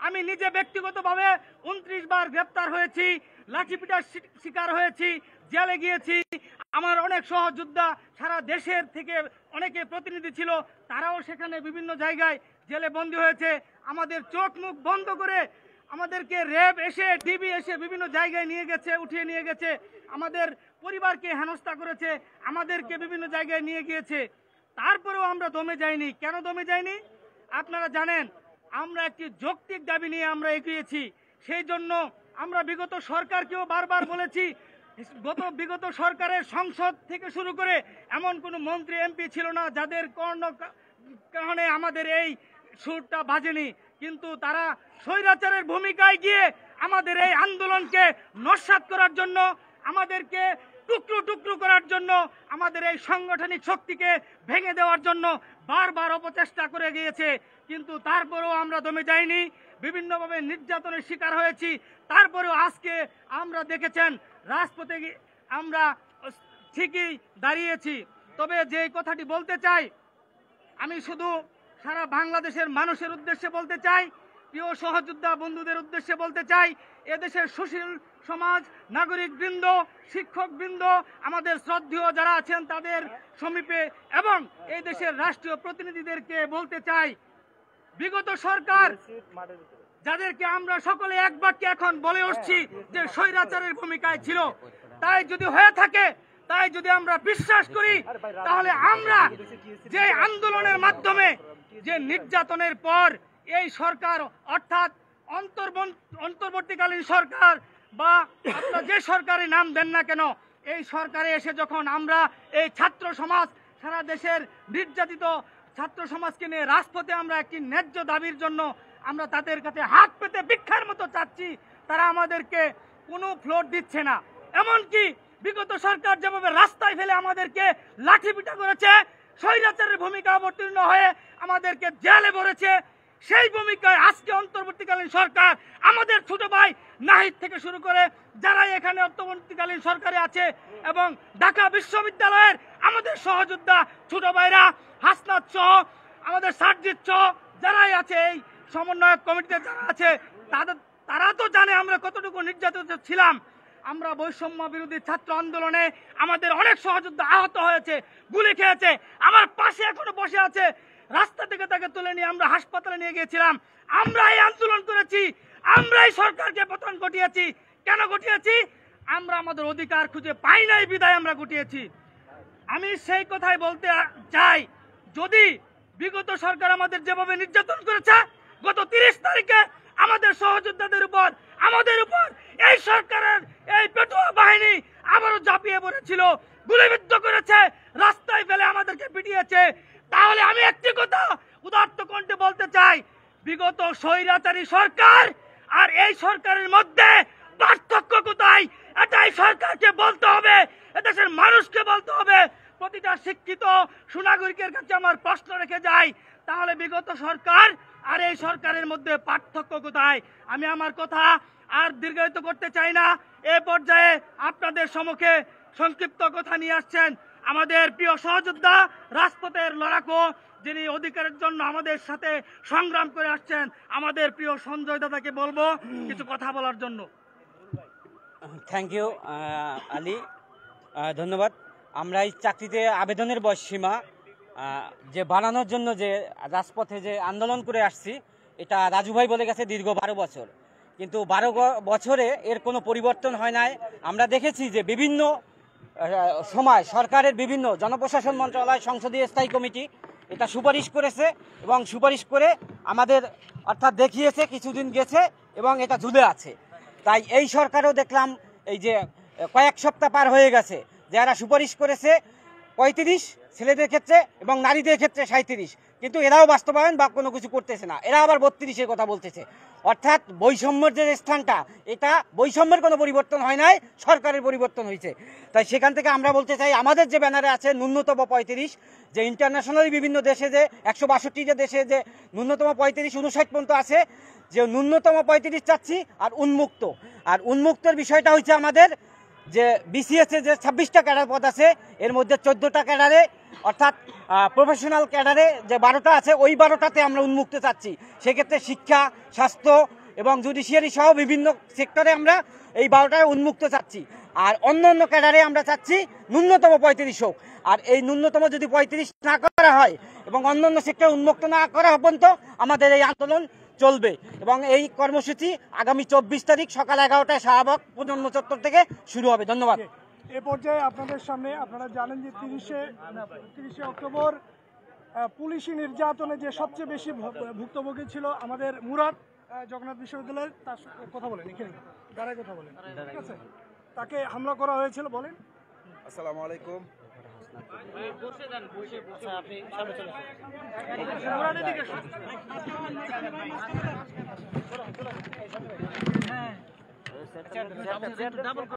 আমি নিজে ব্যক্তিগতভাবে 29 বার গ্রেপ্তার হয়েছি, লাঠিপিটার শিকার হয়েছি, জেলে গিয়েছি। আমার অনেক সহযোদ্ধা সারা দেশের থেকে অনেকে প্রতিনিধি ছিল, তারাও সেখানে বিভিন্ন জায়গায় জেলে বন্দী হয়েছে। আমাদের চোখ মুখ বন্ধ করে আমাদেরকে র্যাব এসে, ডিবি এসে বিভিন্ন জায়গায় নিয়ে গেছে, উঠিয়ে নিয়ে গেছে। আমাদের পরিবারকে হেনস্থা করেছে, আমাদেরকে বিভিন্ন জায়গায় নিয়ে গিয়েছে। তারপরেও আমরা দমে যাইনি। কেন দমে যাইনি আপনারা জানেন। আমরা একটি যৌক্তিক দাবি নিয়ে আমরা এগিয়েছি। সেই জন্য আমরা বিগত সরকারকেও বারবার বলেছি, বিগত সরকারের সংসদ থেকে শুরু করে এমন কোনো মন্ত্রী এমপি ছিল না যাদের কারণে আমাদের এই সুরটা বাজেনি। কিন্তু তারা স্বৈরাচারের ভূমিকায় গিয়ে আমাদের এই আন্দোলনকে নস্যাৎ করার জন্য, আমাদেরকে টুকরো টুকরো করার জন্য, আমাদের এই সাংগঠনিক শক্তিকে ভেঙে দেওয়ার জন্য বারবার অপচেষ্টা করে গিয়েছে। কিন্তু তারপরেও আমরা দমে যাইনি, বিভিন্নভাবে নির্যাতনের শিকার হয়েছি। তারপরেও আজকে আমরা দেখেছেন রাজপথে আমরা ঠিকই দাঁড়িয়েছি। তবে যে কথাটি বলতে চাই, আমি শুধু সারা বাংলাদেশের মানুষের উদ্দেশ্যে বলতে চাই, প্রিয় সহযোদ্ধা বন্ধুদের উদ্দেশ্যে বলতে চাই, এদেশের সুশীল সমাজ, নাগরিক বৃন্দ, শিক্ষক বৃন্দ, আমাদের শ্রদ্ধেয় যারা আছেন তাদের সমীপে এবং এই দেশের রাষ্ট্রীয় প্রতিনিধিদেরকে বলতে চাই, বিগত সরকার যাদেরকে আমরা সকলে এক বাক্যে এখন বলে উঠছি যে স্বৈরাচারের ভূমিকায় ছিল, তাই যদি হয়ে থাকে, তাই যদি আমরা বিশ্বাস করি, তাহলে আমরা যে আন্দোলনের মাধ্যমে যে নির্যাতনের পর এই সরকার, অর্থাৎ অন্তর্বর্তীকালীন সরকার বা আপনারা যে সরকারের নাম দেন না কেন, এই সরকারে এসে যখন আমরা এই ছাত্র সমাজ, সারা দেশের নির্যাতিত ছাত্র সমাজকে নিয়ে রাজপথে আমরা একটি ন্যায্য দাবির জন্য আমরা তাদের কাছে হাত পেতে ভিক্ষার মতো চাচ্ছি, তারা আমাদেরকে কোনো ফ্লোর দিচ্ছে না। এমনকি বিগত সরকার যেভাবে রাস্তায় ফেলে আমাদেরকে লাঠিপিটা করেছে, স্বৈরাচারের ভূমিকা অবতীর্ণ হয়ে আমাদেরকে জেলে ভরেছে, সেই ভূমিকায় আজকে অন্তর্বর্তীকালীন সরকার আমাদের ছোট ভাই নাহিদ থেকে শুরু করে যারা এখানে অন্তর্বর্তীকালীন সরকারে আছে এবং ঢাকা বিশ্ববিদ্যালয়ের আমাদের সহযোদ্ধা ছোট ভাইরা হাসনাত সহ, আমাদের সার্জিৎ সহ যারাই আছে, এই সমন্বয়ক কমিটিতে যারা আছে, তারা তো জানে আমরা কতটুকু নির্যাতিত ছিলাম। আমরা বৈষম্য বিরোধী ছাত্র আন্দোলনে আমাদের অনেক সহযোদ্ধা আহত হয়েছে, গুলি খেয়েছে, আমার পাশে এখনো বসে আছে। রাস্তা থেকে তাকে তুলে নিয়ে আমরা হাসপাতালে নিয়ে গিয়েছিলাম। আমরা এই আন্দোলন করেছি, আমরা এই সরকারকে পতন ঘটিয়েছি। কেন ঘটিয়েছি? আমরা আমাদের অধিকার খুঁজে পাই নাই বিদায় আমরা ঘটিয়েছি। আমি সেই কথাই বলতে চাই, যদি বিগত সরকার আমাদের যেভাবে নির্যাতন করেছে, গত 30 তারিখে আমাদের সহযোদ্ধাদের উপর, আমাদের উপর এই সরকারের এই পেটুয়া বাহিনী আবারও ঝাঁপিয়ে পড়েছিল, গুলিবিদ্ধ করেছে, রাস্তায় ফেলে আমাদেরকে পিটিয়েছে, তাহলে আমি একটি কথা উদাত্ত কণ্ঠে বলতে চাই, বিগত স্বৈরাচারী সরকার আর এই সরকারের মধ্যে পার্থক্য কোথায়? এটাই সরকারকে বলতে হবে, এদেশের মানুষকে বলতে হবে। প্রতিটা শিক্ষিত সুনাগরিকের কাছে আমার প্রশ্ন রেখে যাই, তাহলে বিগত সরকার আর এই সরকারের মধ্যে পার্থক্য কোথায়? আমি আমার কথা আর দীর্ঘায়িত করতে চাই না। এ পর্যায়ে আপনাদের সম্মুখে সংক্ষিপ্ত কথা নিয়ে আসছেন আমাদের প্রিয় সহযোদ্ধা, রাজপথের লড়াকু, যিনি অধিকারের জন্য আমাদের সাথে সংগ্রাম করে আসছেন, আমাদের প্রিয় সঞ্জয় দাদাকে বলবো কিছু কথা বলার জন্য। থ্যাংক ইউ আলী, ধন্যবাদ। আমরা এই চাকরিতে আবেদনের বয়সসীমা যে বাড়ানোর জন্য যে রাজপথে যে আন্দোলন করে আসছি, এটা রাজু ভাই বলে গেছে দীর্ঘ 12 বছর, কিন্তু 12 বছরে এর কোনো পরিবর্তন হয় নাই। আমরা দেখেছি যে বিভিন্ন সময় সরকারের বিভিন্ন জনপ্রশাসন মন্ত্রণালয়, সংসদীয় স্থায়ী কমিটি এটা সুপারিশ করেছে এবং সুপারিশ করে আমাদের অর্থাৎ দেখিয়েছে, কিছুদিন গেছে এবং এটা ঝুলে আছে। তাই এই সরকারও দেখলাম এই যে কয়েক সপ্তাহ পার হয়ে গেছে, যারা সুপারিশ করেছে 35 ছেলেদের ক্ষেত্রে এবং নারীদের ক্ষেত্রে 37, কিন্তু এরাও বাস্তবায়ন বা কোনো কিছু করতেছে না, এরা আবার 32-এর কথা বলতেছে। অর্থাৎ বৈষম্যের যে স্থানটা, এটা বৈষম্যের কোনো পরিবর্তন হয় নাই, সরকারের পরিবর্তন হয়েছে। তাই সেখান থেকে আমরা বলতে চাই, আমাদের যে ব্যানারে আছে ন্যূনতম 35, যে ইন্টারন্যাশনালি বিভিন্ন দেশে যে 162 দেশে যে ন্যূনতম 35-59 পর্যন্ত আছে, যে ন্যূনতম 35 চাচ্ছি। আর উন্মুক্তর বিষয়টা হচ্ছে আমাদের যে বিসিএস এ যে 26টা ক্যাডার পদ আছে, এর মধ্যে 14টা ক্যাডারে অর্থাৎ প্রফেশনাল ক্যাডারে যে 12টা আছে ওই 12টাতে আমরা উন্মুক্ত চাচ্ছি। সেক্ষেত্রে শিক্ষা, স্বাস্থ্য এবং জুডিশিয়ারি সহ বিভিন্ন সেক্টরে আমরা এই 12টায় উন্মুক্ত চাচ্ছি। আর অন্য অন্য ক্যাডারে আমরা চাচ্ছি ন্যূনতম 35 হোক। আর এই ন্যূনতম যদি 35 না করা হয় এবং অন্য অন্য সেক্টর উন্মুক্ত না করা পর্যন্ত আমাদের এই আন্দোলন চলবে। এবং এই কর্মসূচি আগামী 24 তারিখ সকাল 11টায় শাহবাগ প্রজন্ম চত্বর থেকে শুরু হবে। ধন্যবাদ। এ পর্যায়ে আপনাদের সামনে আপনারা জানেন যে 30শে অক্টোবর পুলিশি নির্যাতনে যে সবচেয়ে বেশি ভুক্তভোগী ছিল আমাদের মুরাদ জগন্নাথ বিশ্ববিদ্যালয়ের, তার কথা বলেন, এখানে দাঁড়ায় কথা বলেন, ঠিক আছে? তাকে হামলা করা হয়েছিল, বলেন। আসসালামু আলাইকুম। মুরাদের দিকে